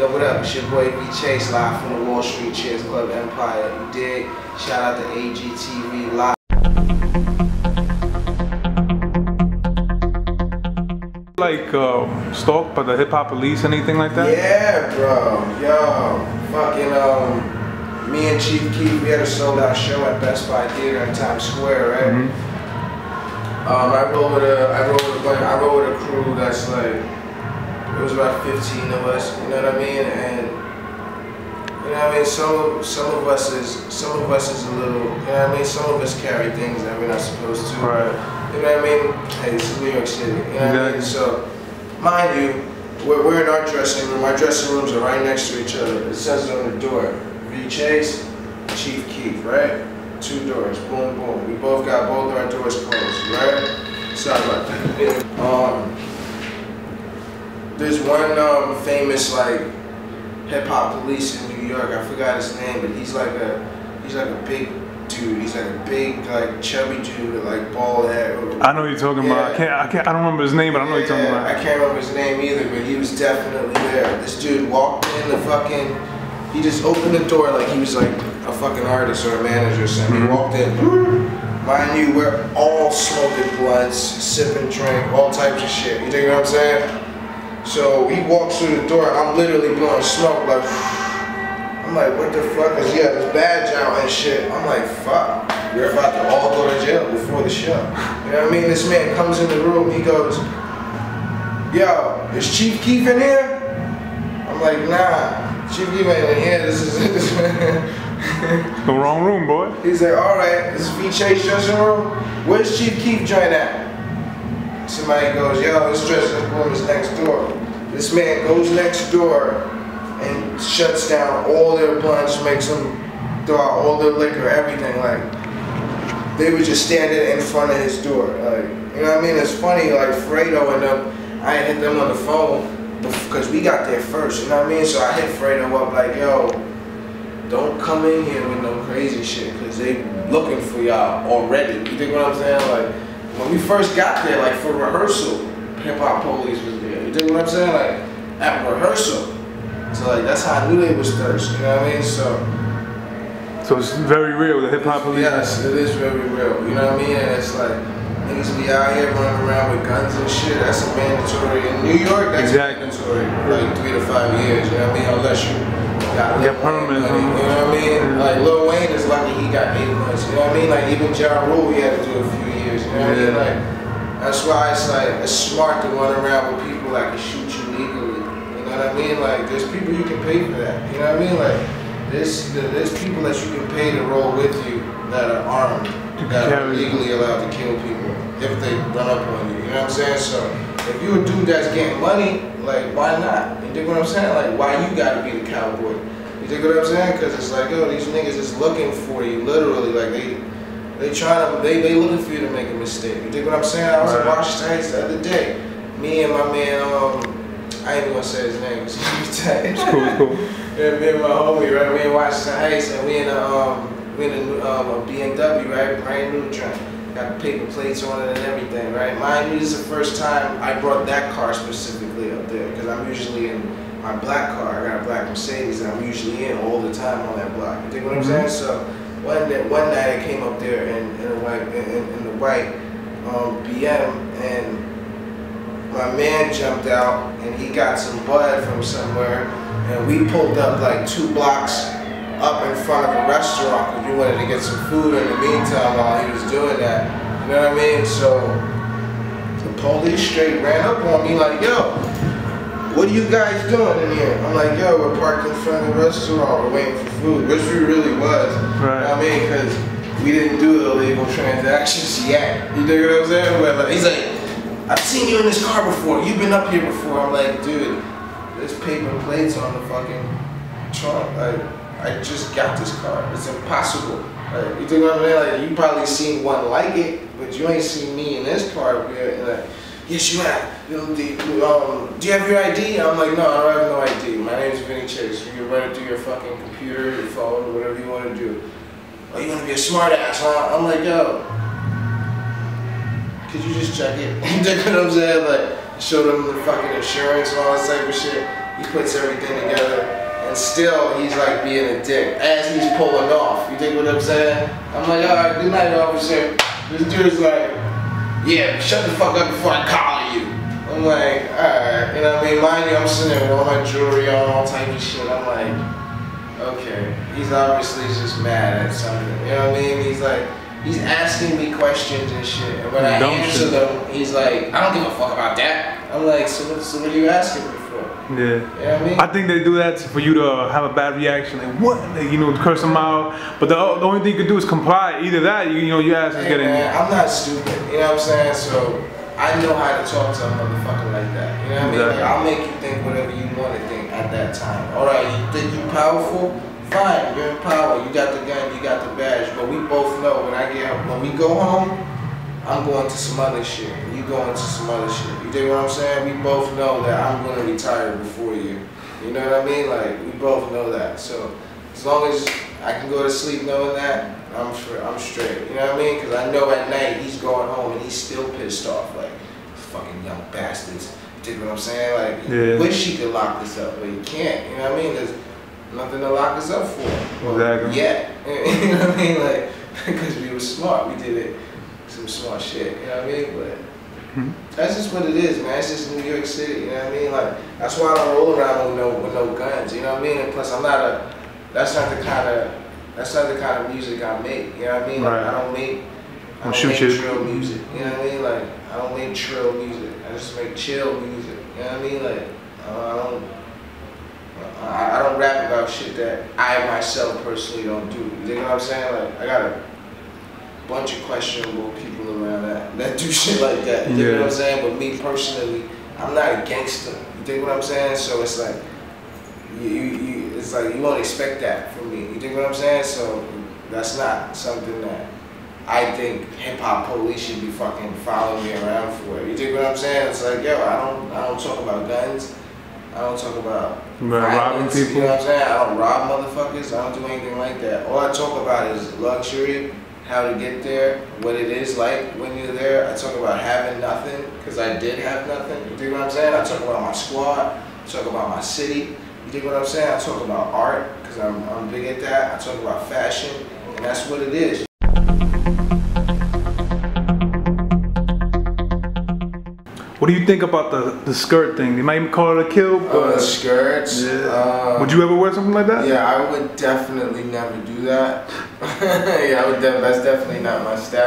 Yo, what up? It's your boy V Chase, live from the Wall Street Cheers Club Empire. You dig? Shout out to AGTV Live. Like stalked by the hip hop police, anything like that? Yeah, bro. Yo, fucking me and Chief Keef, we had a sold out show at Best Buy Theater in Times Square, right? Mm-hmm. I rode with a crew that's like, it was about 15 of us, you know what I mean? And you know what I mean, some of us is a little, you know what I mean, some of us carry things that we're not supposed to. Right. You know what I mean? Hey, it's New York City, you know what I mean? So, mind you, we're in our dressing room. Our dressing rooms are right next to each other. It says on the door, V Chase, Chief Keef, right? 2 doors, boom, boom. We both got both our doors closed, right? Sorry about that. There's one famous like hip hop police in New York. I forgot his name, but he's like a big dude. He's like a big, like chubby dude with like bald head. I know what you're talking about. I don't remember his name, but I know what you're talking about. I can't remember his name either, but he was definitely there. This dude walked in the fucking. He just opened the door like he was like a fucking artist or a manager or something. He walked in. Mind you, we're all smoking blunts, sipping drink, all types of shit. You dig what I'm saying? So he walks through the door, and I'm literally blowing smoke, like, I'm like, what the fuck is, he had his badge out and shit. I'm like, fuck, we're about to all go to jail before the show. You know what I mean? This man comes in the room, he goes, yo, is Chief Keef in here? I'm like, nah, Chief Keef ain't in here, this is the wrong room, boy. He's like, alright, this is V Chase dressing room. Where's Chief Keef joint at? Somebody goes, yo, this dressing room is next door. This man goes next door and shuts down all their blunts, makes them throw out all their liquor, everything. Like, they were just standing in front of his door. Like, you know what I mean? It's funny, like Fredo and them, I hit them on the phone because we got there first, you know what I mean? So I hit Fredo up like, yo, don't come in here with no crazy shit because they looking for y'all already. You think what I'm saying? Like, when we first got there, like for rehearsal, hip hop police was there. You dig what I'm saying? Like at rehearsal. So like that's how I knew they was thirsty. You know what I mean? So it's very real, the hip hop police. Yes, it is very real. You know what I mean? And it's like niggas be out here running around with guns and shit. That's a mandatory in New York. That's mandatory. Like 3 to 5 years. You know what I mean? Unless you got permanent. You know what I mean? Like Lil Wayne is lucky he got 8 months. You know what I mean? Like even Ja Rule, he had to do a few years. You know what I mean? Like that's why it's like it's smart to run around with people that can shoot you legally. You know what I mean? Like there's people you can pay for that. You know what I mean? Like there's people that you can pay to roll with you that are armed, that are legally allowed to kill people if they run up on you. You know what I'm saying? So if you a dude that's getting money, like why not? You dig what I'm saying? Like why you gotta be the cowboy? You dig what I'm saying? Because it's like, yo, these niggas is looking for you, literally. Like they looking for you to make a mistake. You dig what I'm saying? I was in Washington Heights the other day. Me and my man, I ain't even gonna say his name. It's cool. Yeah, me and my homie, right? We in Washington Heights, and we in a BMW, right? Brand new joint. Got the paper plates on it and everything, right? Mind you, this is the first time I brought that car specifically up there because I'm usually in my black car. I got a black Mercedes that I'm usually in all the time on that block. You dig what I'm saying? So one night I came up there in the white BM, and my man jumped out and he got some bud from somewhere, and we pulled up like 2 blocks up in front of a restaurant because we wanted to get some food in the meantime while he was doing that. You know what I mean? So the police straight ran up on me like, yo, what are you guys doing in here? I'm like, yo, we're parked in front of the restaurant, we're waiting for food, which we really was. Right. You know what I mean? Because we didn't do the illegal transactions yet. You dig what I'm saying? But like, he's like, I've seen you in this car before, you've been up here before. I'm like, dude, there's paper plates on the fucking trunk. Like, I just got this car. It's impossible. Like, you think what I mean? Like, you probably seen one like it, but you ain't seen me in this car. And like, yes, you have. You know, do you have your ID? I'm like, no, I don't have no ID. My name's Vinny Chase. You can run it through your fucking computer, your phone, whatever you want to do. Oh, you want to be a smart ass, huh? I'm like, yo, could you just check it? You know what I'm saying? Like, show them the fucking insurance and all that type of shit. He puts everything together, and still he's like being a dick as he's pulling off. You dig what I'm saying? I'm like, all right, good night, officer. This dude's like, yeah, shut the fuck up before I collar you. I'm like, alright, you know what I mean? Mind you, I'm sitting there with all my jewelry on, all type of shit. I'm like, okay, he's obviously just mad at something. You know what I mean? He's like, he's asking me questions and shit. And when I answer them, he's like, I don't give a fuck about that. I'm like, so what are you asking me for? Yeah. You know what I mean? I think they do that for you to have a bad reaction, like what? Like, you know, curse them out. But the only thing you can do is comply. Either that, you know, your ass is getting. Man, I'm not stupid. You know what I'm saying? So I know how to talk to a motherfucker like that. You know what I mean? Like, I'll make you think whatever you want to think at that time. All right, you think you powerful? Fine, you're in power. You got the gun, you got the badge. But we both know when we go home, I'm going to some other shit. You going to some other shit. You dig what I'm saying? We both know that I'm going to retire before you. You know what I mean? Like, we both know that. So as long as I can go to sleep knowing that, I'm straight. You know what I mean? Because I know at night he's going home and he's still pissed off. Like, fucking young bastards. You dig what I'm saying? Like, yeah. Wish he could lock this up, but he can't. You know what I mean? There's nothing to lock us up for. Well, exactly. Yet. You know what I mean? Like, because we were smart. We did it. Some smart shit. You know what I mean? But that's just what it is, man. It's just New York City. You know what I mean? Like, that's why I don't roll around with no guns. You know what I mean? And plus, that's not the kind of music I make. You know what I mean? Like, right. I don't make drill music. You know what I mean? Like, I don't make trill music. I just make chill music. You know what I mean? Like, I don't rap about shit that I myself personally don't do. You know what I'm saying? Like, I got a bunch of questionable people around that do shit like that. You know what I'm saying? But me personally, I'm not a gangster. You dig what I'm saying? So it's like it's like you won't expect that from me. You dig what I'm saying? So that's not something that I think hip hop police should be fucking following me around for. You dig what I'm saying? It's like, yo, I don't talk about guns. I don't talk about robbing people. You know what I'm saying? I don't rob motherfuckers. I don't do anything like that. All I talk about is luxury, how to get there, what it is like when you're there. I talk about having nothing, because I did have nothing. You dig what I'm saying? I talk about my squad. I talk about my city. You dig what I'm saying? I talk about art, because I'm big at that. I talk about fashion, and that's what it is. What do you think about the skirt thing? They might even call it a kill, but... The skirts? Yeah. Would you ever wear something like that? Yeah, I would definitely never do that. Yeah, that's definitely not my style.